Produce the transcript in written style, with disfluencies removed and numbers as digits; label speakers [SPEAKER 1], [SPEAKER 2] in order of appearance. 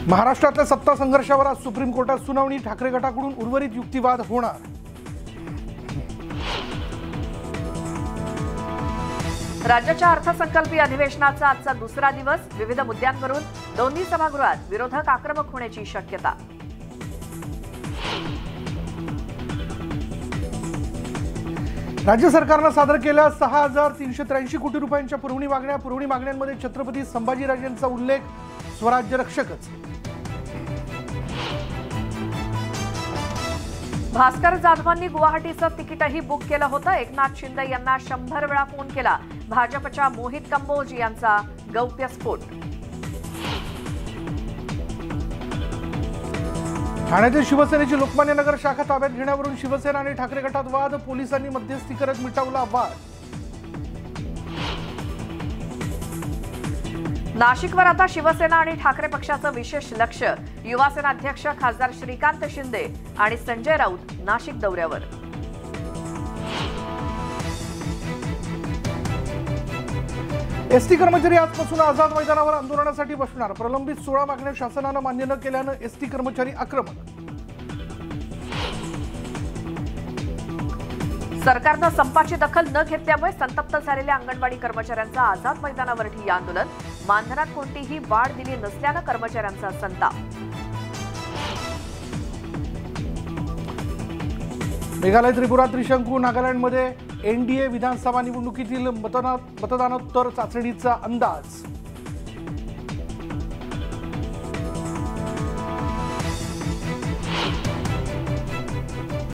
[SPEAKER 1] महाराष्ट्रातल्या सत्ता संघर्षावर आज सुप्रीम कोर्टात सुनावणी। ठाकरे गटाकडून उर्वरित युक्तिवाद होणार।
[SPEAKER 2] राज्याच्या अर्थसंकल्पीय अधिवेशनाचा आजचा दुसरा दिवस। विविध मुद्द्यांवरून दोन्ही सभागृहात विरोधक आक्रमक होण्याची शक्यता।
[SPEAKER 1] राज्य सरकारनं सादर केल्या 6,383 कोटी रुपयांच्या पुरवणी मागण्यांमध्ये छत्रपती संभाजीराजेंचा उल्लेख। स्वराज्य रक्षकच।
[SPEAKER 2] भास्कर जाधवांनी गुवाहाटीचं तिकीटही बुक केलं होतं। एकनाथ शिंदे यांना 100 वेळा फोन केला। भाजपच्या मोहित कंबोज यांचा गौप्यस्फोट।
[SPEAKER 1] ठाण्यातील शिवसेनेची लोकमान्य नगर शाखा ताब्यात घेण्यावरून शिवसेना आणि ठाकरे गटात वाद। पोलिसांनी मध्यस्थी करत मिटवला वाद।
[SPEAKER 2] नाशिकवर आता शिवसेना आणि ठाकरे पक्षाचं विशेष लक्ष। युवासेना अध्यक्ष खासदार श्रीकांत शिंदे आणि संजय राऊत नाशिक दौऱ्यावर।
[SPEAKER 1] एसटी कर्मचारी आजपासून आझाद मैदानावर आंदोलनासाठी बसणार। प्रलंबित 16 मागण्या शासनानं मान्य न केल्यानं एसटी कर्मचारी आक्रमक।
[SPEAKER 2] सरकारनं संपाची दखल न घेतल्यामुळे संतप्त झालेल्या अंगणवाडी कर्मचाऱ्यांचा आझाद मैदानावर ठिय्या आंदोलन। मानधनात कोणतीही वाढ दिली नसल्यानं कर्मचाऱ्यांचा संताप।
[SPEAKER 1] मेघालय, त्रिपुरा, त्रिशंकू, नागालँडमध्ये एनडीए विधानसभा निवडणुकीतील मतदानोत्तर चाचणीचा अंदाज।